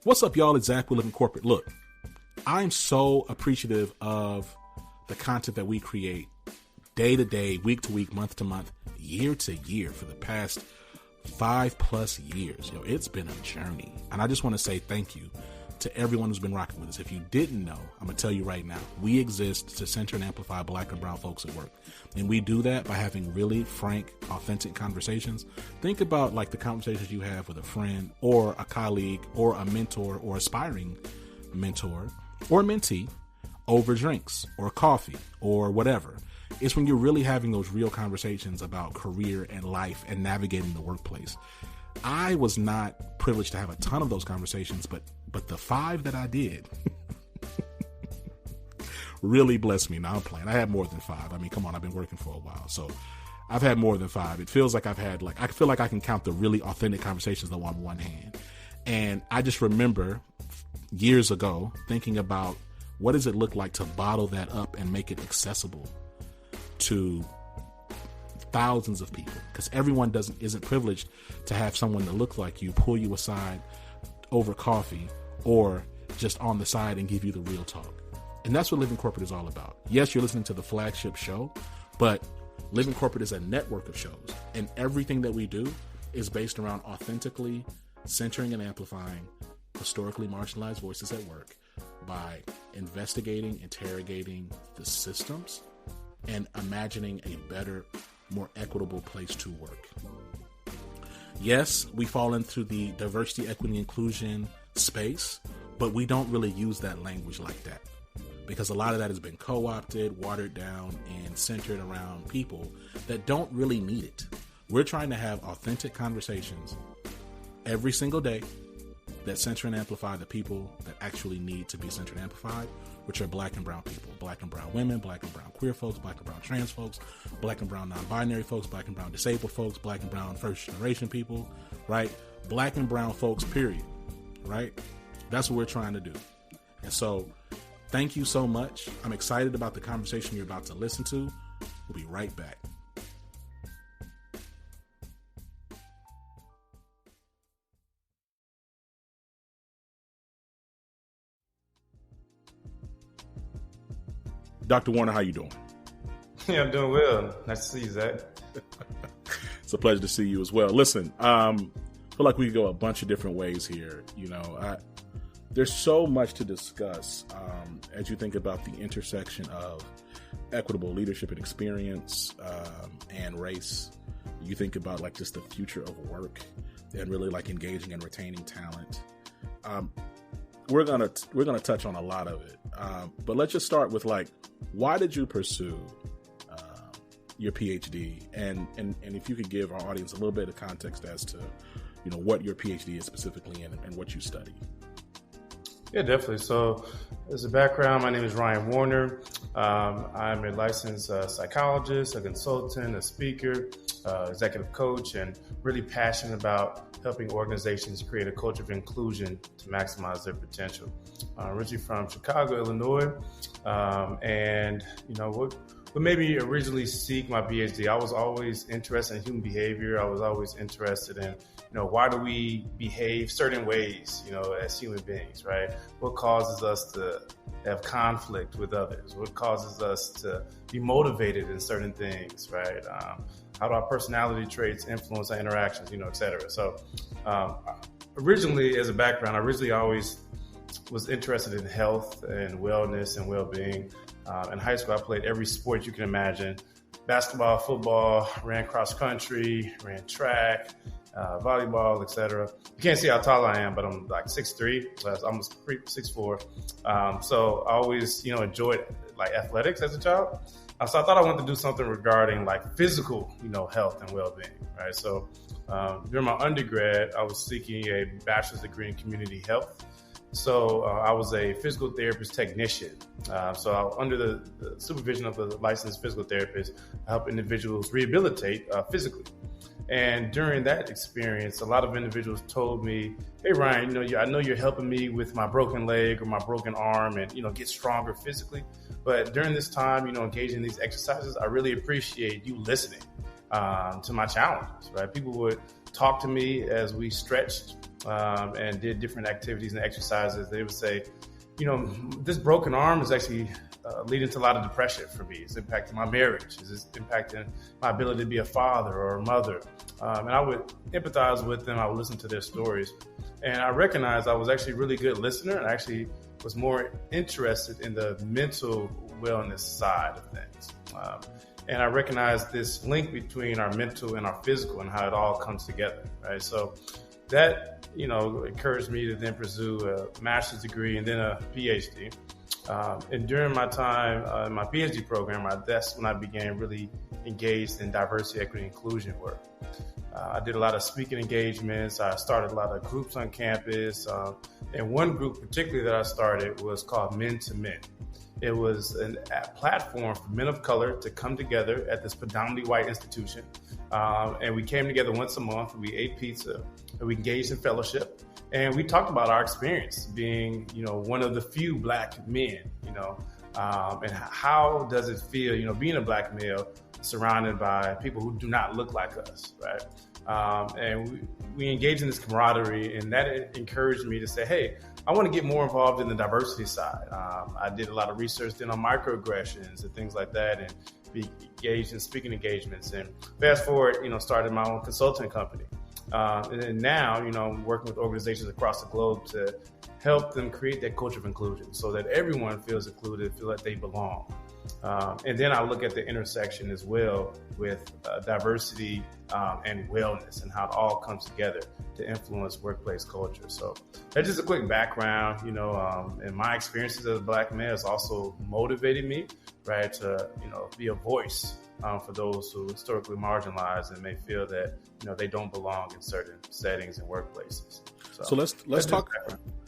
What's up, y'all? It's Zach with Living Corporate. Look, I'm so appreciative of the content that we create day to day, week to week, month to month, year to year for the past 5+ years. It's been a journey. And I just want to say thank you to everyone who's been rocking with us. If you didn't know, I'm going to tell you right now, we exist to center and amplify Black and brown folks at work. And we do that by having really frank, authentic conversations. Think about like the conversations you have with a friend or a colleague or a mentor or aspiring mentor or mentee over drinks or coffee or whatever. It's when you're really having those real conversations about career and life and navigating the workplace. I was not privileged to have a ton of those conversations, but the 5 that I did really blessed me. Now I'm playing. I had more than 5. I mean, come on, I've been working for a while. So I've had more than 5. It feels like I feel like I can count the really authentic conversations on one hand. And I just remember years ago thinking about what does it look like to bottle that up and make it accessible to thousands of people, because everyone isn't privileged to have someone that looks like you pull you aside over coffee or just on the side and give you the real talk. And that's what Living Corporate is all about. Yes, you're listening to the flagship show, but Living Corporate is a network of shows, and everything that we do is based around authentically centering and amplifying historically marginalized voices at work by investigating, interrogating the systems, and imagining a better, more equitable place to work. Yes, we fall into the diversity, equity, inclusion space, but we don't really use that language like that because a lot of that has been co-opted, watered down, and centered around people that don't really need it. We're trying to have authentic conversations every single day that center and amplify the people that actually need to be centered and amplified, which are Black and brown people, Black and brown women, Black and brown queer folks, Black and brown trans folks, Black and brown non-binary folks, Black and brown disabled folks, Black and brown first generation people, right? Black and brown folks, period, right? That's what we're trying to do. And so thank you so much. I'm excited about the conversation you're about to listen to. We'll be right back. Dr. Warner, how you doing? Yeah, I'm doing well. Nice to see you, Zach. It's a pleasure to see you as well. Listen, I feel like we could go a bunch of different ways here. There's so much to discuss as you think about the intersection of equitable leadership and experience and race. You think about like just the future of work and really like engaging and retaining talent. We're gonna touch on a lot of it, but let's just start with like, why did you pursue your PhD, and if you could give our audience a little bit of context as to what your PhD is specifically and what you study. Yeah, definitely. So, as a background, my name is Ryan Warner. I'm a licensed psychologist, a consultant, a speaker, executive coach, and really passionate about helping organizations create a culture of inclusion to maximize their potential. Originally from Chicago, Illinois, and what made me originally seek my PhD, I was always interested in human behavior. I was always interested in why do we behave certain ways, as human beings, right? What causes us to have conflict with others? What causes us to be motivated in certain things, right? How do our personality traits influence our interactions, et cetera? So originally, as a background, I always was interested in health and wellness and well-being. In high school, I played every sport you can imagine. Basketball, football, ran cross country, ran track, volleyball, etc. You can't see how tall I am, but I'm like 6'3", so that's almost 6'4". So I always, enjoyed like athletics as a child. So I thought I wanted to do something regarding like physical, health and well-being, right? So during my undergrad, I was seeking a bachelor's degree in community health. So I was a physical therapist technician. So under the supervision of a licensed physical therapist, I help individuals rehabilitate physically. And during that experience, a lot of individuals told me, hey, Ryan, I know you're helping me with my broken leg or my broken arm and, get stronger physically. But during this time, engaging in these exercises, I really appreciate you listening to my challenges, right? People would talk to me as we stretched and did different activities and exercises, they would say, this broken arm is actually leading to a lot of depression for me. It's impacting my marriage. It's impacting my ability to be a father or a mother. And I would empathize with them. I would listen to their stories. And I recognized I was actually a really good listener, and I actually was more interested in the mental wellness side of things. And I recognized this link between our mental and our physical and how it all comes together, right? So that, encouraged me to then pursue a master's degree and then a PhD. And during my time in my PhD program, that's when I began really engaged in diversity, equity, inclusion work. I did a lot of speaking engagements. I started a lot of groups on campus. And one group particularly that I started was called Men to Men. It was a platform for men of color to come together at this predominantly white institution. And we came together once a month. We ate pizza, and we engaged in fellowship. And we talked about our experience being, one of the few black men, and how does it feel, being a black male surrounded by people who do not look like us, right? And we engaged in this camaraderie, and that encouraged me to say, hey, I want to get more involved in the diversity side. I did a lot of research then on microaggressions and things like that, and be engaged in speaking engagements. And fast forward, started my own consulting company. And then now, I'm working with organizations across the globe to help them create that culture of inclusion so that everyone feels included, feel like they belong. And then I look at the intersection as well with diversity and wellness and how it all comes together to influence workplace culture. So that's just a quick background, and my experiences as a black man has also motivated me, right, to, be a voice for those who historically marginalized and may feel that, they don't belong in certain settings and workplaces. So let's talk.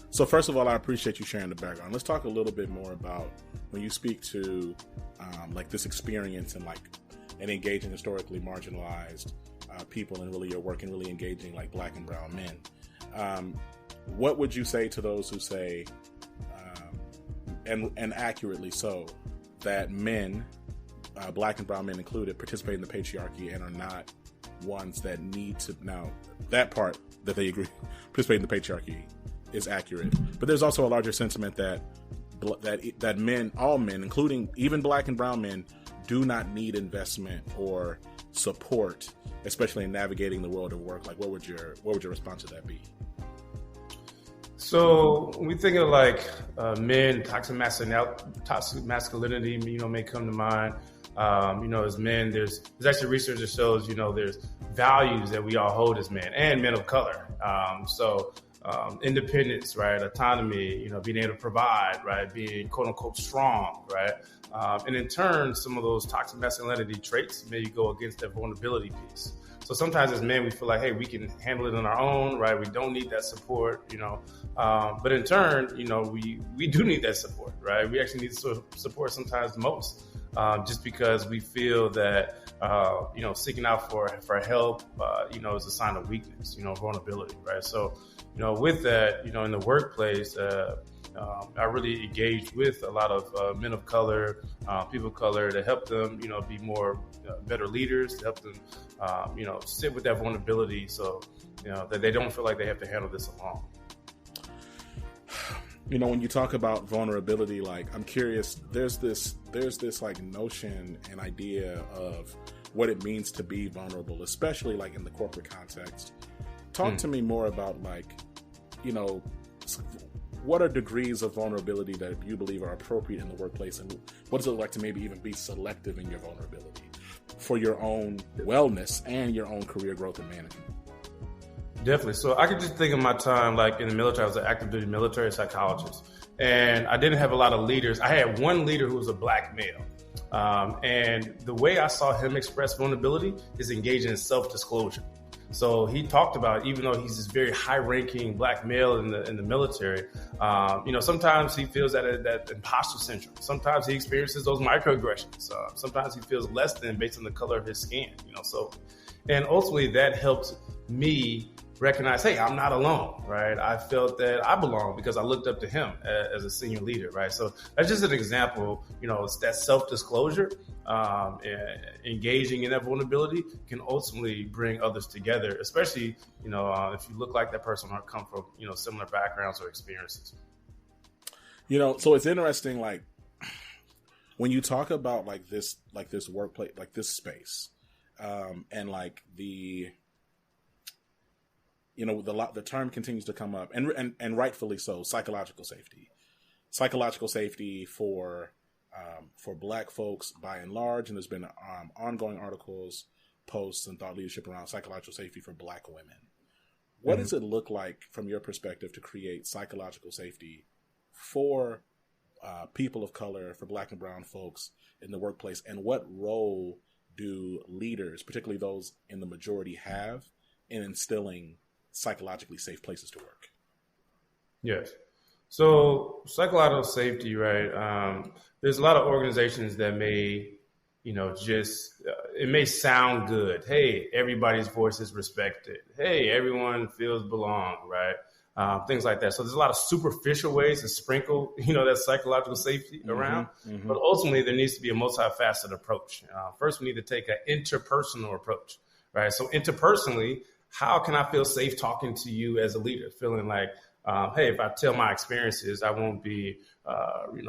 So first of all, I appreciate you sharing the background. Let's talk a little bit more about when you speak to like this experience and engaging historically marginalized people and really your work and really engaging like black and brown men. What would you say to those who say, and accurately so, that men, black and brown men included, participate in the patriarchy and are not ones that need to, now that part that they agree participate in the patriarchy is accurate, but there's also a larger sentiment that men, all men, including even black and brown men, do not need investment or support, especially in navigating the world of work. Like, what would your response to that be? So when we think of like men, toxic masculinity, may come to mind. As men, there's actually research that shows, there's values that we all hold as men and men of color. Independence, right? Autonomy, being able to provide, right? Being quote unquote strong, right? And in turn, some of those toxic masculinity traits may go against that vulnerability piece. So sometimes as men, we feel like, hey, we can handle it on our own, right? We don't need that support, but in turn, we do need that support, right? We actually need support sometimes the most, just because we feel that, seeking out for help, is a sign of weakness, vulnerability, right? So, with that, in the workplace, I really engaged with a lot of men of color, people of color, to help them, be more better leaders, to help them, sit with that vulnerability, so that they don't feel like they have to handle this alone. When you talk about vulnerability, like, I'm curious, there's this like notion and idea of what it means to be vulnerable, especially like in the corporate context. Talk to me more about like, what are degrees of vulnerability that you believe are appropriate in the workplace, and what does it look like to maybe even be selective in your vulnerability for your own wellness and your own career growth and management? Definitely. So I could just think of my time like in the military. I was an active duty military psychologist, and I didn't have a lot of leaders. I had one leader who was a black male. And the way I saw him express vulnerability is engaging in self-disclosure. So he talked about, even though he's this very high-ranking black male in the military, sometimes he feels that imposter syndrome. Sometimes he experiences those microaggressions. Sometimes he feels less than based on the color of his skin. And ultimately that helped me recognize, hey, I'm not alone, right? I felt that I belong because I looked up to him as a senior leader, right? So that's just an example, it's that self-disclosure, engaging in that vulnerability can ultimately bring others together, especially, if you look like that person or come from, similar backgrounds or experiences. So it's interesting, like, when you talk about like this workplace, like this space, and like the term continues to come up, and rightfully so, psychological safety for Black folks by and large, and there's been ongoing articles, posts, and thought leadership around psychological safety for Black women. What does it look like from your perspective to create psychological safety for people of color, for Black and brown folks in the workplace, and what role do leaders, particularly those in the majority, have in instilling psychologically safe places to work? Yes. So psychological safety, right? There's a lot of organizations that may, it may sound good. Hey, everybody's voice is respected. Hey, everyone feels belong, right? Things like that. So there's a lot of superficial ways to sprinkle, that psychological safety around. Mm-hmm. But ultimately, there needs to be a multifaceted approach. First, we need to take an interpersonal approach, right? So interpersonally, how can I feel safe talking to you as a leader? Feeling like, hey, if I tell my experiences, I won't be,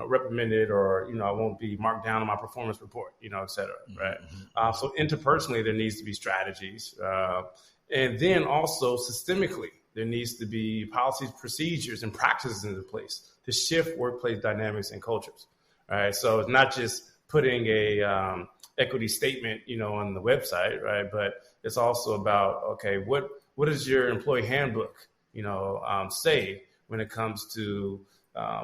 reprimanded, or, I won't be marked down on my performance report, et cetera, right? Mm-hmm. So interpersonally, there needs to be strategies. And then also systemically, there needs to be policies, procedures, and practices into place to shift workplace dynamics and cultures. All right. So it's not just putting a equity statement, on the website, right? But it's also about, okay, what does your employee handbook, say when it comes to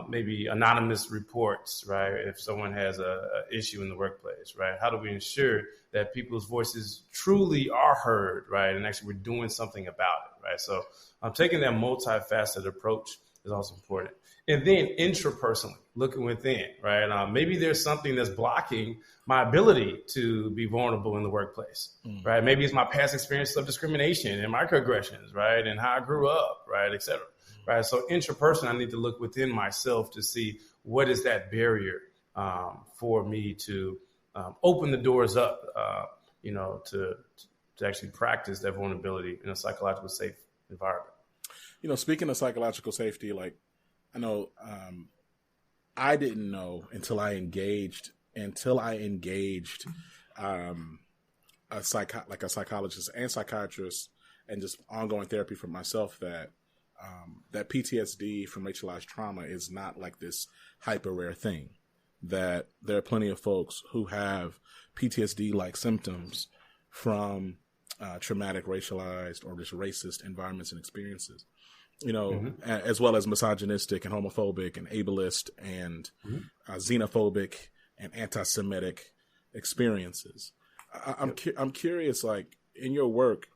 maybe anonymous reports, right? If someone has a issue in the workplace, right? How do we ensure that people's voices truly are heard, right? And actually we're doing something about it, right? So taking that multifaceted approach is also important. And then intrapersonally, looking within, right? Maybe there's something that's blocking my ability to be vulnerable in the workplace, right? Maybe it's my past experience of discrimination and microaggressions, right? And how I grew up, right? Et cetera, right? So intrapersonally, I need to look within myself to see what is that barrier for me to open the doors up, to actually practice that vulnerability in a psychologically safe environment. Speaking of psychological safety, like, I know I didn't know until I engaged a psychologist and psychiatrist, and just ongoing therapy for myself, that PTSD from racialized trauma is not like this hyper rare thing. That there are plenty of folks who have PTSD-like symptoms from traumatic, racialized, or just racist environments and experiences. As well as misogynistic and homophobic and ableist and xenophobic and anti-Semitic experiences. I'm curious, like, in your work,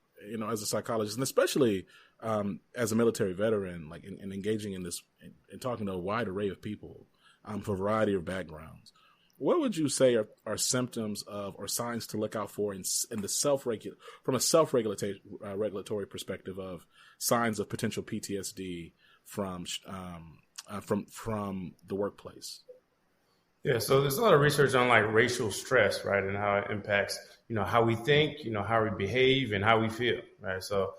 as a psychologist, and especially as a military veteran, like in engaging in this and talking to a wide array of people from a variety of backgrounds, what would you say are symptoms of or signs to look out for in the from a self-regulatory perspective of signs of potential PTSD from the workplace? Yeah, so there's a lot of research on like racial stress, right, and how it impacts, how we think, how we behave, and how we feel, right? So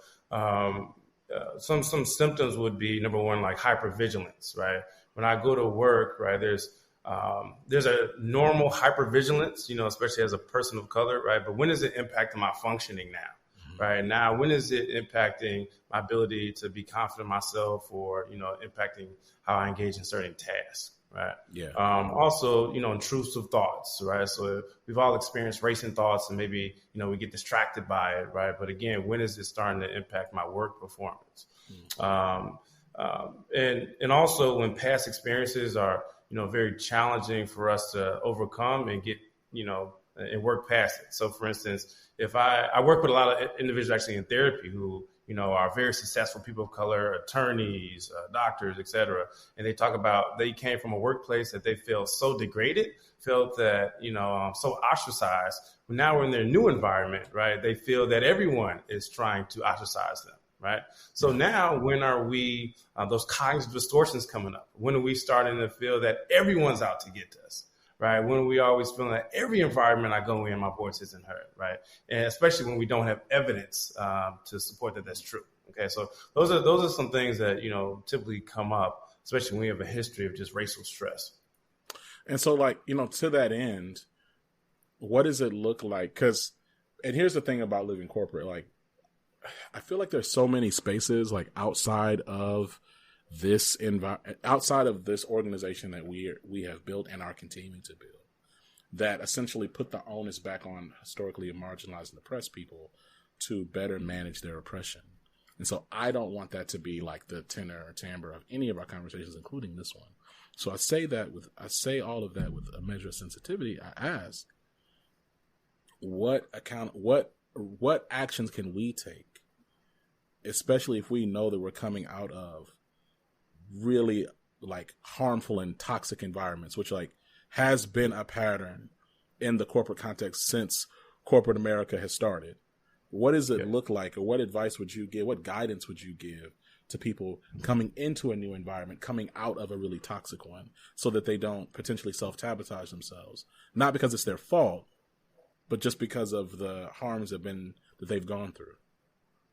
some symptoms would be, number one, like hypervigilance, right? When I go to work, right, there's a normal hypervigilance, especially as a person of color, right? But when is it impacting my functioning now? Right now, when is it impacting my ability to be confident in myself, or, impacting how I engage in certain tasks, right? Yeah. Also, intrusive thoughts, right? So we've all experienced racing thoughts, and maybe, we get distracted by it, right? But again, when is it starting to impact my work performance? And also when past experiences are, very challenging for us to overcome and get, and work past it. So for instance, if I work with a lot of individuals actually in therapy who, are very successful people of color, attorneys, doctors, et cetera. And they talk about they came from a workplace that they felt so degraded, felt that, so ostracized. But now we're in their new environment, right? They feel that everyone is trying to ostracize them, right? So now when are we, those cognitive distortions coming up? When are we starting to feel that everyone's out to get us? Right. When we always feeling that every environment I go in, my voice isn't heard. Right. And especially when we don't have evidence to support that that's true. OK, so those are some things that, typically come up, especially when we have a history of just racial stress. And so, to that end, what does it look like? And here's the thing about living corporate, I feel like there's so many spaces outside of this outside of this organization that we have built and are continuing to build, that essentially put the onus back on historically marginalized and oppressed people to better manage their oppression. And so I don't want that to be the tenor or timbre of any of our conversations, including this one. So I say all of that with a measure of sensitivity. I ask, what actions can we take, especially if we know that we're coming out of really harmful and toxic environments, which has been a pattern in the corporate context since corporate America has started. What does it look like, or what advice would you give? What guidance would you give to people coming into a new environment, coming out of a really toxic one, so that they don't potentially self-sabotage themselves? Not because it's their fault, but just because of the harms that they've gone through.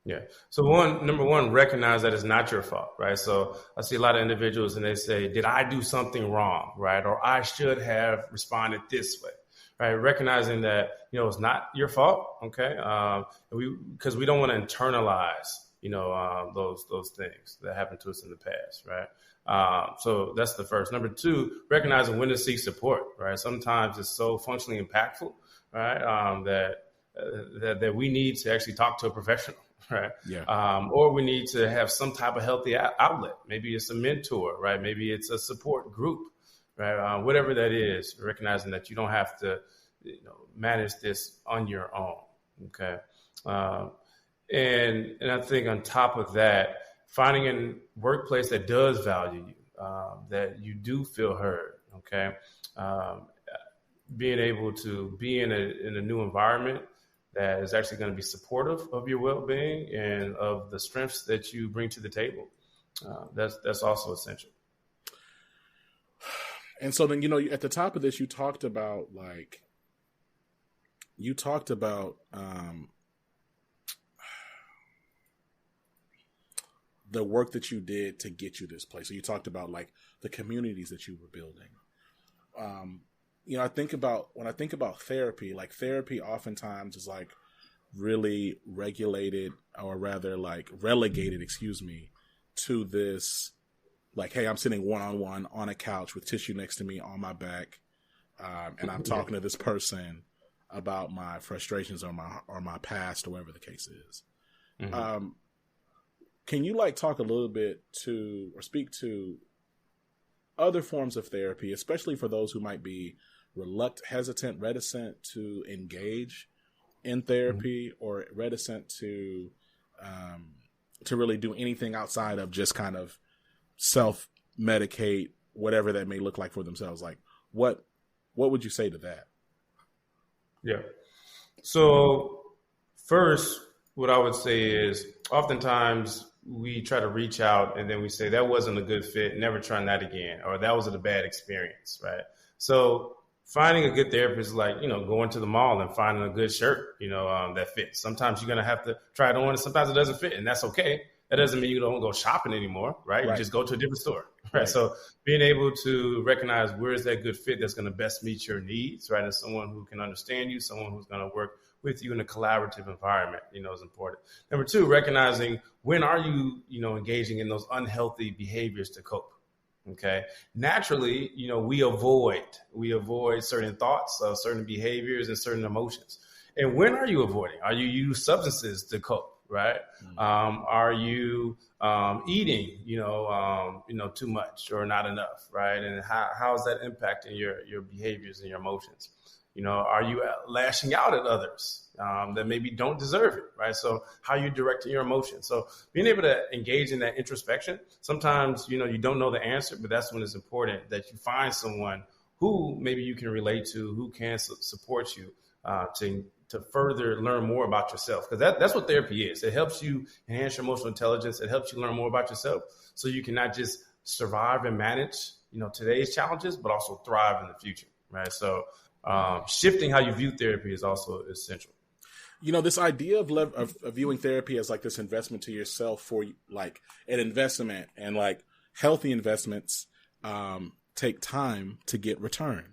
Yeah. So number one, recognize that it's not your fault, right? So I see a lot of individuals and they say, did I do something wrong, right? Or I should have responded this way, right? Recognizing that, it's not your fault, okay? Because we don't want to internalize, those things that happened to us in the past, right? So that's the first. Number two, recognizing when to seek support, right? Sometimes it's so functionally impactful, right? That we need to actually talk to a professional. Right. Yeah. Or we need to have some type of healthy outlet. Maybe it's a mentor, right? Maybe it's a support group, right? Whatever that is, recognizing that you don't have to, manage this on your own. Okay. And I think on top of that, finding a workplace that does value you, that you do feel heard. Okay. Being able to be in a new environment that is actually going to be supportive of your well-being and of the strengths that you bring to the table. That's also essential. And so then, at the top of this, you talked about the work that you did to get you this place. So you talked about the communities that you were building. When I think about therapy, therapy oftentimes is really regulated, or rather relegated, to this, hey, I'm sitting one-on-one on a couch with tissue next to me on my back. And I'm talking to this person about my frustrations or my past, or whatever the case is. Mm-hmm. Can you talk a little bit to, or speak to other forms of therapy, especially for those who might be reticent to engage in therapy, or reticent to really do anything outside of just kind of self-medicate, whatever that may look like for themselves? What would you say to that? Yeah. So first, what I would say is oftentimes we try to reach out and then we say that wasn't a good fit, never trying that again, or that was a bad experience, right? So finding a good therapist is going to the mall and finding a good shirt, that fits. Sometimes you're going to have to try it on, and sometimes it doesn't fit, and that's okay. That doesn't mean you don't go shopping anymore, right? You just go to a different store, right? So being able to recognize where is that good fit that's going to best meet your needs, right? And someone who can understand you, someone who's going to work with you in a collaborative environment, is important. Number two, recognizing when are you, engaging in those unhealthy behaviors to cope. Okay. Naturally, we avoid certain thoughts, certain behaviors, and certain emotions. And when are you avoiding? Are you use substances to cope? Right? Mm-hmm. Are you eating, too much or not enough? Right? And how is that impacting your behaviors and your emotions? Are you lashing out at others that maybe don't deserve it, right? So how are you directing your emotions? So being able to engage in that introspection, sometimes, you don't know the answer, but that's when it's important that you find someone who maybe you can relate to, who can support you to further learn more about yourself, because that's what therapy is. It helps you enhance your emotional intelligence. It helps you learn more about yourself, so you can not just survive and manage, today's challenges, but also thrive in the future, right? So shifting how you view therapy is also essential. This idea of viewing therapy as like this investment to yourself for like an investment, and like healthy investments take time to get return.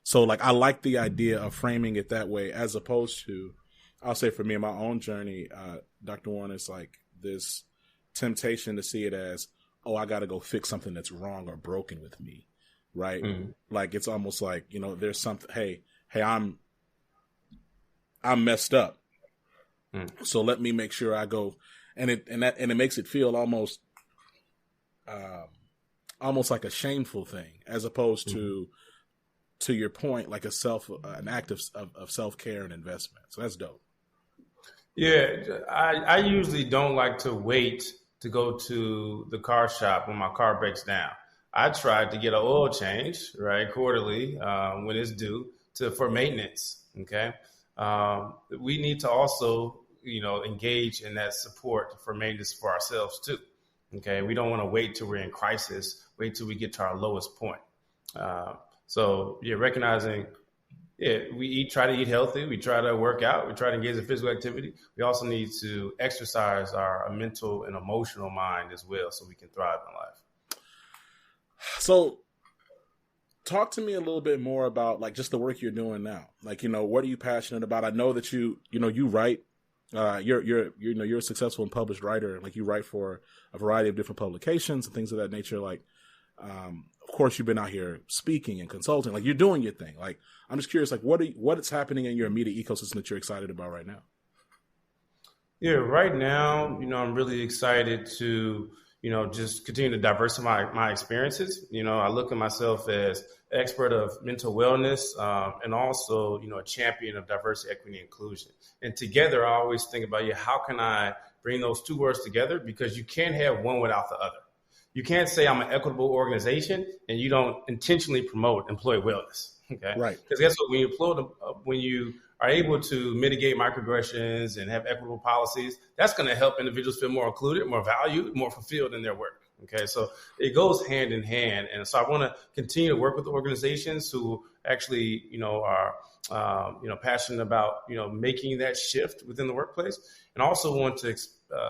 So like I like the idea of framing it that way, as opposed to, I'll say for me in my own journey, Dr. Warner, it's like this temptation to see it as, oh, I got to go fix something that's wrong or broken with me, right? Mm-hmm. Like it's almost like, there's something, hey, I'm messed up. So let me make sure I go, and it makes it feel almost like a shameful thing, as opposed to your point, like an act of self-care and investment. So that's dope. Yeah, I usually don't like to wait to go to the car shop when my car breaks down. I try to get an oil change, right, quarterly when it's due for maintenance. Okay, we need to also engage in that support for maintenance for ourselves too. Okay, we don't want to wait till we're in crisis, wait till we get to our lowest point. So recognizing, we try to eat healthy, we try to work out, we try to engage in physical activity. We also need to exercise our mental and emotional mind as well, so we can thrive in life. So talk to me a little bit more about like just the work you're doing now. Like, what are you passionate about? I know that you write. You're a successful and published writer. Like you write for a variety of different publications and things of that nature. Like, of course, you've been out here speaking and consulting. Like you're doing your thing. Like I'm just curious, like what is happening in your immediate ecosystem that you're excited about right now? Yeah, right now, I'm really excited to just continue to diversify my experiences. I look at myself as an expert of mental wellness and also, a champion of diversity, equity, and inclusion. And together, I always think about, how can I bring those two words together? Because you can't have one without the other. You can't say I'm an equitable organization and you don't intentionally promote employee wellness. Okay, right? Because guess what? When you are able to mitigate microaggressions and have equitable policies, that's going to help individuals feel more included, more valued, more fulfilled in their work. Okay, so it goes hand in hand. And so I want to continue to work with organizations who actually, are, passionate about, making that shift within the workplace, and also want to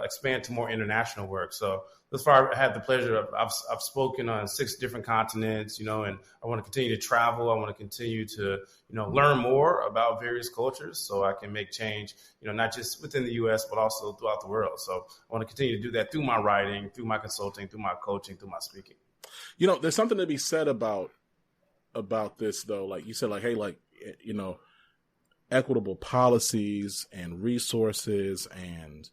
expand to more international work. So thus far, I had the pleasure of, I've spoken on 6 different continents, and I want to continue to travel. I want to continue to, learn more about various cultures so I can make change, not just within the U.S., but also throughout the world. So I want to continue to do that through my writing, through my consulting, through my coaching, through my speaking. There's something to be said about this, though. Like you said, like, hey, like, equitable policies and resources and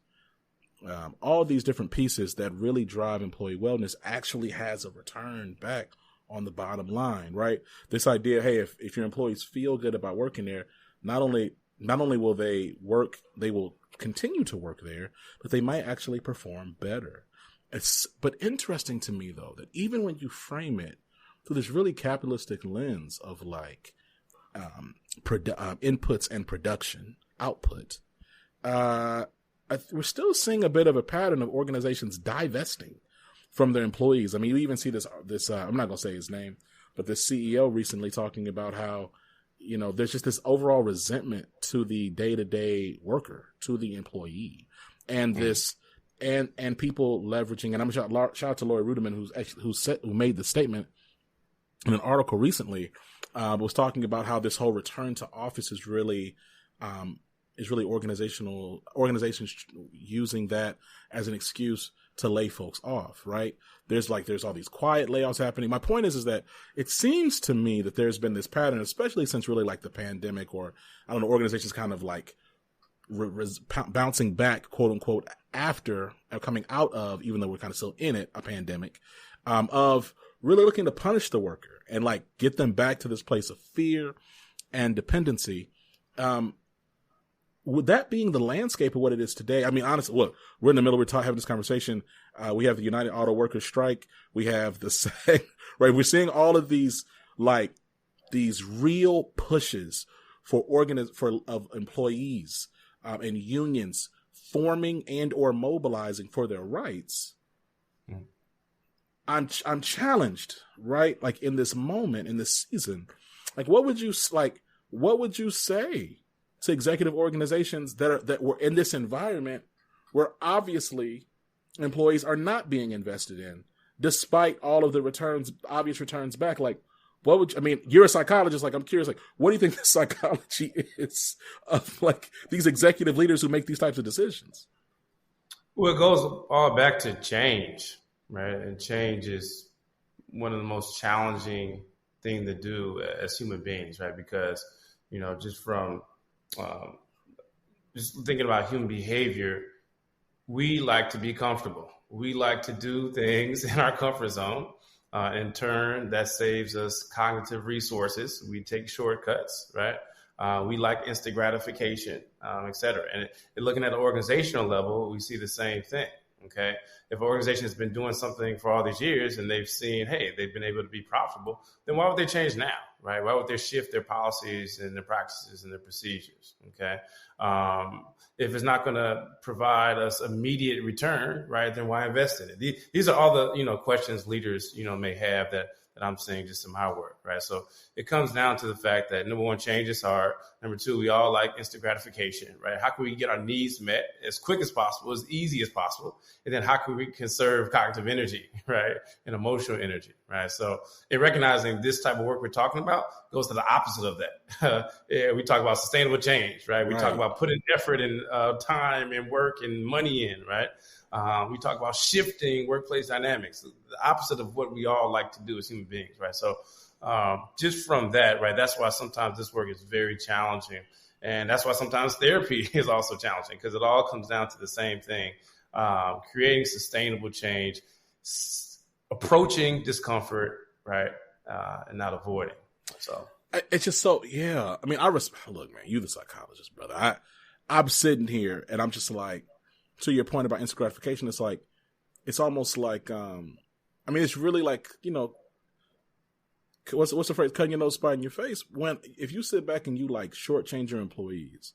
all these different pieces that really drive employee wellness actually has a return back on the bottom line, right? This idea, hey, if your employees feel good about working there, not only will they work, they will continue to work there, but they might actually perform better. But interesting to me, though, that even when you frame it through this really capitalistic lens of like inputs and production output, we're still seeing a bit of a pattern of organizations divesting from their employees. I mean, you even see this I'm not going to say his name, but the CEO recently talking about how, there's just this overall resentment to the day-to-day worker, to the employee, and this, and people leveraging, and I'm going to shout out to Lori Rudiman, who made the statement in an article recently, was talking about how this whole return to office is really organizations using that as an excuse to lay folks off, right? There's all these quiet layoffs happening. My point is that it seems to me that there's been this pattern, especially since really like the pandemic, or I don't know, organizations kind of like bouncing back, quote unquote, after coming out of, even though we're kind of still in it, a pandemic, of really looking to punish the worker and like get them back to this place of fear and dependency. Would that being the landscape of what it is today? I mean, honestly, look, we're in the middle. We're having this conversation. We have the United Auto Workers strike. We have the SAG, right? We're seeing all of these real pushes of employees and unions forming and or mobilizing for their rights, I'm challenged, right? Like in this moment, in this season, like what would you say to executive organizations that were in this environment where obviously employees are not being invested in, despite all of the obvious returns back? Like, you're a psychologist. Like, I'm curious, like, what do you think the psychology is of like these executive leaders who make these types of decisions? Well, it goes all back to change, right? And change is one of the most challenging thing to do as human beings, right? Because, just from just thinking about human behavior, we like to be comfortable. We like to do things in our comfort zone. In turn, that saves us cognitive resources. We take shortcuts, right? We like instant gratification, et cetera. And looking at the organizational level, we see the same thing. Okay. If an organization has been doing something for all these years and they've seen, hey, they've been able to be profitable, then why would they change now? Right? Why would they shift their policies and their practices and their procedures? Okay. If it's not going to provide us immediate return, right, then why invest in it? These are all the, questions leaders, may have that I'm seeing just in my work, right? So it comes down to the fact that, number one, change is hard. Number two, we all like instant gratification, right? How can we get our needs met as quick as possible, as easy as possible? And then how can we conserve cognitive energy, right, and emotional energy, right? So in recognizing this type of work we're talking about goes to the opposite of that. We talk about sustainable change, right? We talk about putting effort and time and work and money in, right? We talk about shifting workplace dynamics, the opposite of what we all like to do as human beings, right? So just from that, right, that's why sometimes this work is very challenging. And that's why sometimes therapy is also challenging, because it all comes down to the same thing, creating sustainable change, approaching discomfort, right, and not avoiding. So it's just so, yeah. I mean, look, man, you the psychologist, brother. I'm sitting here and I'm just like, to your point about instant gratification, it's like, it's almost like, it's really like, what's the phrase? Cutting your nose, spite in your face. If you sit back and you like shortchange your employees,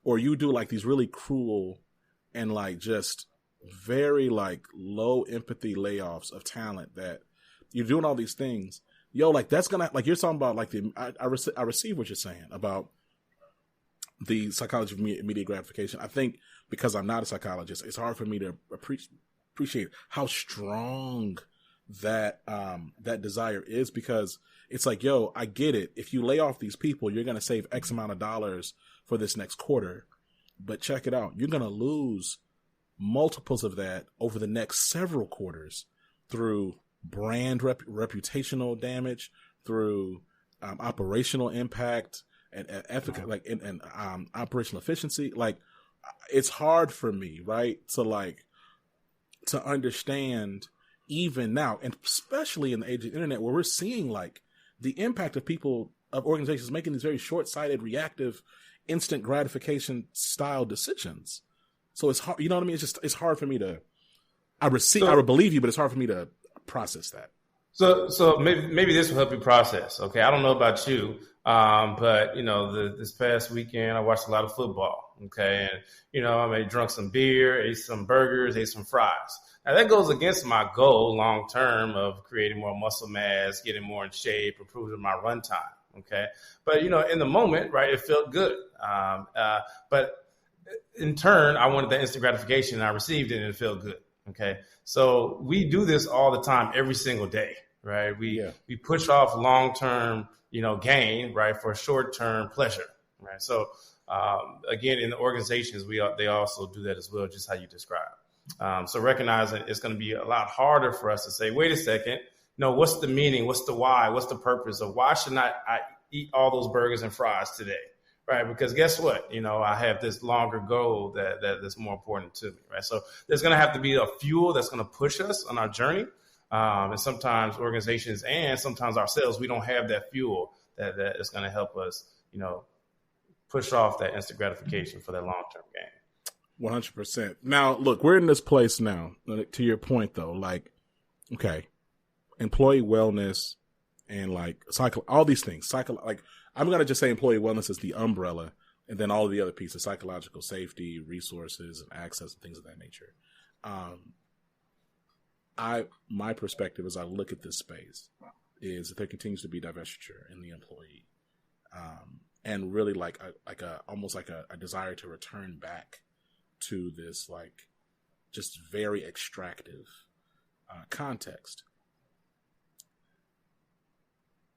or you do like these really cruel and like just very like low empathy layoffs of talent, that you're doing all these things, like that's gonna, like you're talking about like I receive what you're saying about the psychology of immediate gratification. I think because I'm not a psychologist, it's hard for me to appreciate how strong that desire is, because it's like, I get it. If you lay off these people, you're going to save X amount of dollars for this next quarter, but check it out. You're going to lose multiples of that over the next several quarters through brand reputational damage, through operational impact, and operational efficiency. Like, it's hard for me, right, to understand even now, and especially in the age of the internet, where we're seeing like the impact of organizations making these very short-sighted, reactive, instant gratification style decisions. So it's hard, you know what I mean? It's hard for me to, I would believe you, but it's hard for me to process that. So maybe this will help you process. Okay. I don't know about you. But this past weekend, I watched a lot of football. Okay. And, I may drunk some beer, ate some burgers, ate some fries. Now that goes against my goal long term of creating more muscle mass, getting more in shape, improving my run time. Okay. But, in the moment, right, it felt good. But in turn, I wanted the instant gratification and I received it and it felt good. Okay. So we do this all the time, every single day, right? We push off long-term, gain, right, for short-term pleasure, right? So again, in the organizations, they also do that as well, just how you described. So recognizing it's going to be a lot harder for us to say, wait a second, what's the meaning? What's the why? What's the purpose of why should not I eat all those burgers and fries today? Right. Because guess what? I have this longer goal that's more important to me. Right. So there's going to have to be a fuel that's going to push us on our journey. And sometimes organizations and sometimes ourselves, we don't have that fuel that is going to help us, push off that instant gratification for that long-term gain. 100%. Now, look, we're in this place now, to your point, though, like, okay, employee wellness and like all these things. Like I'm gonna just say employee wellness is the umbrella, and then all of the other pieces: psychological safety, resources, and access, and things of that nature. My perspective as I look at this space is that there continues to be divestiture in the employee, and really almost like a desire to return back to this like just very extractive context.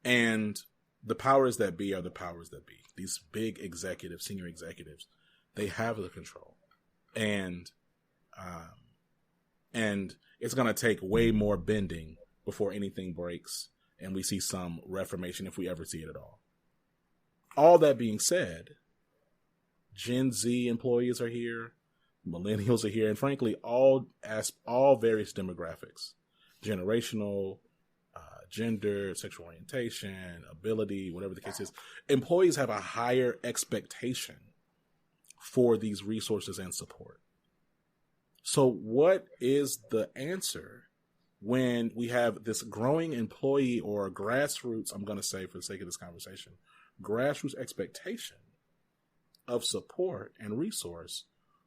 And the powers that be are the powers that be. These big executives, senior executives, they have the control, and it's going to take way more bending before anything breaks and we see some reformation, if we ever see it at all. All that being said, Gen Z employees are here, millennials are here, and frankly, all various demographics, generational, gender, sexual orientation, ability, whatever the case is, employees have a higher expectation for these resources and support. So what is the answer when we have this growing employee or grassroots, I'm going to say for the sake of this conversation, grassroots expectation of support and resource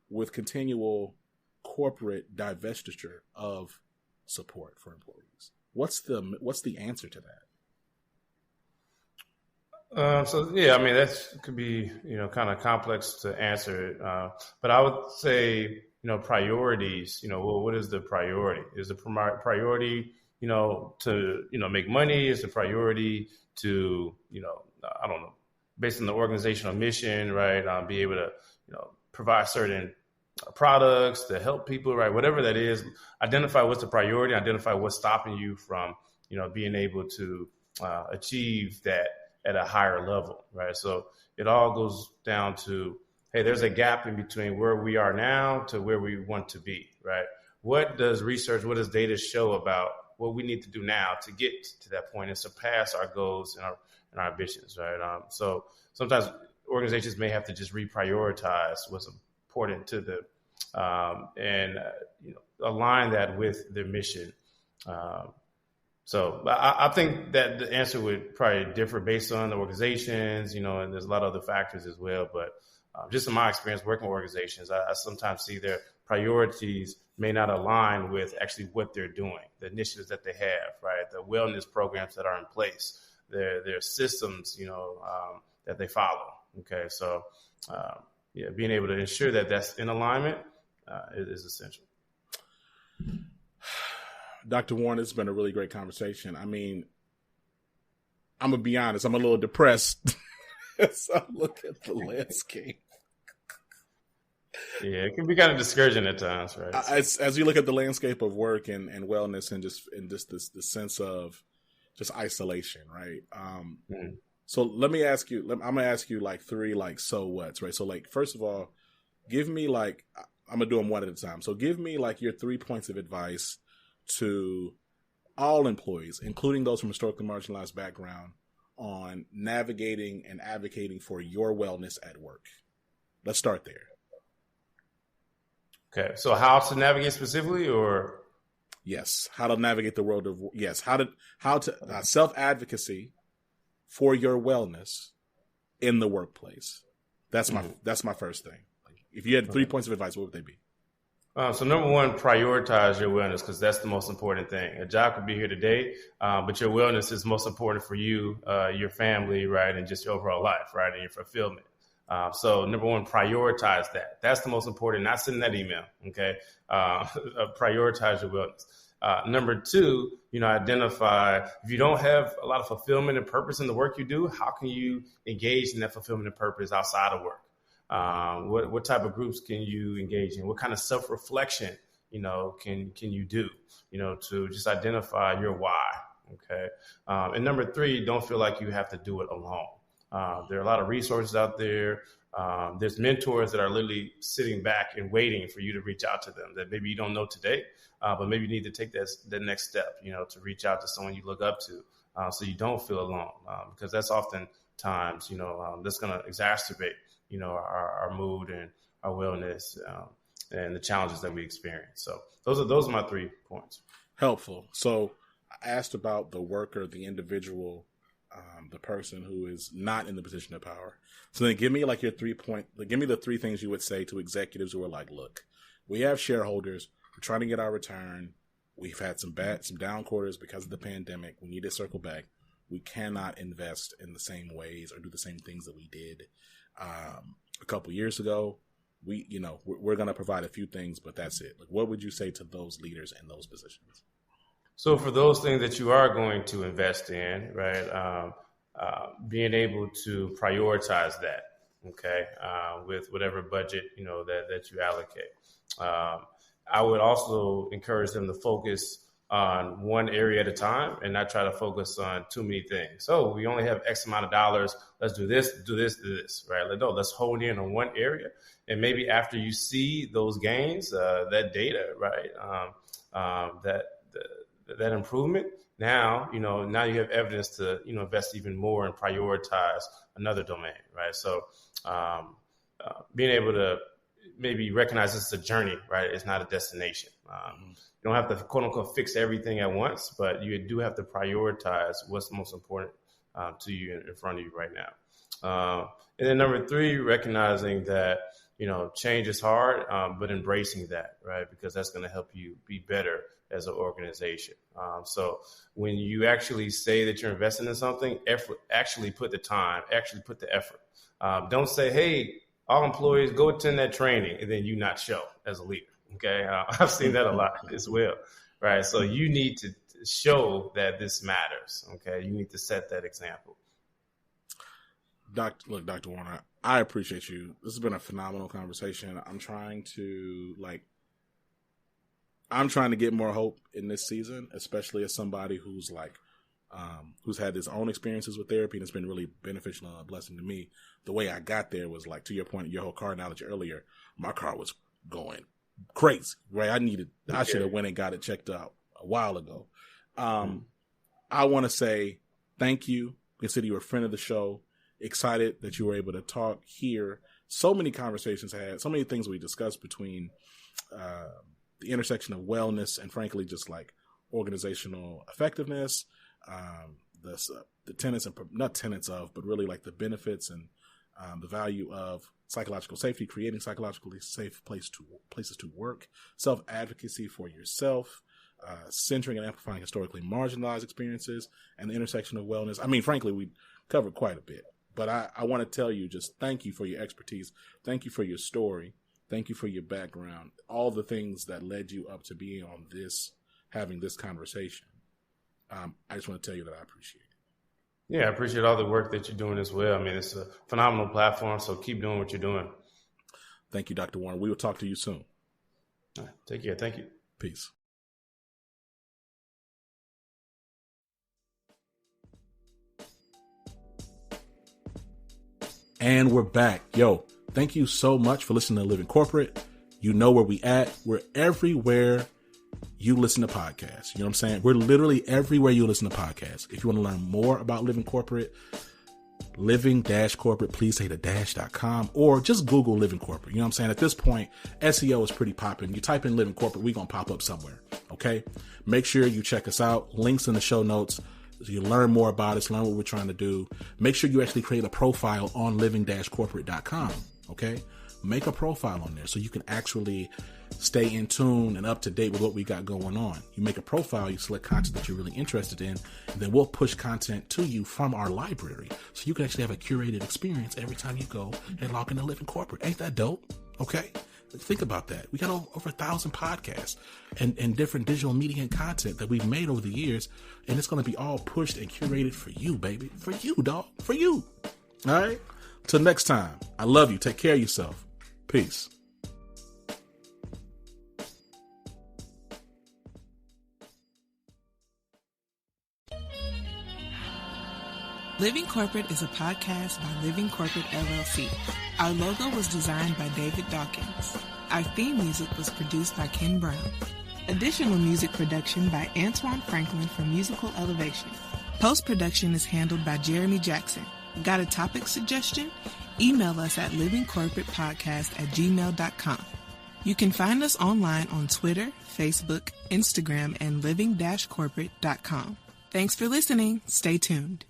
with continual corporate divestiture of support for employees? What's the answer to that? That could be, kind of complex to answer. But I would say, priorities, what is the priority? Is the priority, to, make money? Is the priority to, I don't know, based on the organizational mission, right? Be able to, provide certain products to help people, right? Whatever that is, identify what's the priority, identify what's stopping you from, being able to achieve that at a higher level, right? So it all goes down to, hey, there's a gap in between where we are now to where we want to be, right? What does data show about what we need to do now to get to that point and surpass our goals and our ambitions, right? So sometimes organizations may have to just reprioritize what's important to them and align that with their mission. So I think that the answer would probably differ based on the organizations, and there's a lot of other factors as well. But just in my experience working with organizations, I sometimes see their priorities may not align with actually what they're doing, the initiatives that they have, right? The wellness programs that are in place, their systems, that they follow. Okay, so being able to ensure that that's in alignment is essential. Dr. Warren, it's been a really great conversation. I mean, I'm going to be honest, I'm a little depressed as I look at the landscape. Yeah, it can be kind of discouraging at times, right? As you look at the landscape of work and wellness and just this sense of just isolation, right? So let me ask you, I'm going to ask you like three, like, so what's, right? So like, first of all, give me like, I'm going to do them one at a time. So give me like your 3 points of advice to all employees, including those from historically marginalized background, on navigating and advocating for your wellness at work. Let's start there. Okay. So how to navigate specifically, or? Yes. How to navigate the world of, yes. How to self-advocacy for your wellness in the workplace. That's my first thing. If you had 3 points of advice, what would they be? So number one, prioritize your wellness, because that's the most important thing. A job could be here today, but your wellness is most important for you, your family, right, and just your overall life, right, and your fulfillment. So number one, prioritize that. That's the most important, not sending that email, okay? Prioritize your wellness. Number two, identify if you don't have a lot of fulfillment and purpose in the work you do, how can you engage in that fulfillment and purpose outside of work? What type of groups can you engage in? What kind of self-reflection, can you do, to just identify your why. Okay. And number three, don't feel like you have to do it alone. There are a lot of resources out there. There's mentors that are literally sitting back and waiting for you to reach out to them that maybe you don't know today, but maybe you need to take the next step, to reach out to someone you look up to, so you don't feel alone, because that's oftentimes, that's going to exacerbate our mood and our wellness and the challenges that we experience. So those are my 3 points. Helpful. So I asked about the worker, the individual, the person who is not in the position of power. So then give me like give me the 3 things you would say to executives who are like, look, we have shareholders. We're trying to get our return. We've had some down quarters because of the pandemic. We need to circle back. We cannot invest in the same ways or do the same things that we did a couple years ago. We're going to provide a few things, but that's it. Like, what would you say to those leaders in those positions? So for those things that you are going to invest in, right, being able to prioritize that, okay, with whatever budget, that you allocate. I would also encourage them to focus on one area at a time and not try to focus on too many things. So we only have X amount of dollars. Let's do this, right? Let's hone in on one area. And maybe after you see those gains, that data, right, that improvement, now you have evidence to, invest even more and prioritize another domain, right? So being able to maybe recognize this is a journey, right? It's not a destination. You don't have to, quote unquote, fix everything at once, but you do have to prioritize what's most important to you in front of you right now. And then number 3, recognizing that, change is hard, but embracing that, right? Because that's going to help you be better as an organization. So when you actually say that you're investing in something, actually put the time, actually put the effort. Don't say, hey, all employees go attend that training and then you not show as a leader. Okay. I've seen that a lot as well. Right. So you need to show that this matters. Okay. You need to set that example. Dr. Warner, I appreciate you. This has been a phenomenal conversation. I'm trying to get more hope in this season, especially as somebody who's had his own experiences with therapy, and it's been really beneficial and a blessing to me. The way I got there was like, to your point, your whole car analogy earlier, my car was going crazy, right? I should have went and got it checked out a while ago. I want to say thank you. Consider you a friend of the show. Excited that you were able to talk here. So many conversations had, so many things we discussed between the intersection of wellness and, frankly, just like organizational effectiveness, the tenets and not tenets of, but really like the benefits and the value of psychological safety, creating psychologically safe places to work, self-advocacy for yourself, centering and amplifying historically marginalized experiences, and the intersection of wellness. I mean, frankly, we covered quite a bit, but I want to tell you just thank you for your expertise. Thank you for your story. Thank you for your background, all the things that led you up to being on this, having this conversation. I just want to tell you that I appreciate it. Yeah, I appreciate all the work that you're doing as well. I mean, it's a phenomenal platform, so keep doing what you're doing. Thank you, Dr. Warner. We will talk to you soon. All right, take care. Thank you. Peace. And we're back. Yo, thank you so much for listening to Living Corporate. You know where we at. We're everywhere you listen to podcasts. You know what I'm saying? We're literally everywhere you listen to podcasts. If you want to learn more about Living Corporate, living-corporate, please say the dash.com, or just Google Living Corporate. You know what I'm saying? At this point, SEO is pretty popping. You type in Living Corporate, we're going to pop up somewhere. Okay? Make sure you check us out. Links in the show notes. So you learn more about us, learn what we're trying to do. Make sure you actually create a profile on living-corporate.com. Okay? Make a profile on there so you can actually stay in tune and up to date with what we got going on. You make a profile, you select content that you're really interested in, and then we'll push content to you from our library. So you can actually have a curated experience every time you go and log into Living Corporate. Ain't that dope? Okay? Think about that. We got over 1,000 podcasts and different digital media and content that we've made over the years, and it's going to be all pushed and curated for you, baby. For you, dog. For you. All right? Till next time, I love you. Take care of yourself. Peace. Living Corporate is a podcast by Living Corporate LLC. Our logo was designed by David Dawkins. Our theme music was produced by Ken Brown. Additional music production by Antoine Franklin from Musical Elevation. Post-production is handled by Jeremy Jackson. Got a topic suggestion? Email us at livingcorporatepodcast@gmail.com. You can find us online on Twitter, Facebook, Instagram, and living-corporate.com. Thanks for listening. Stay tuned.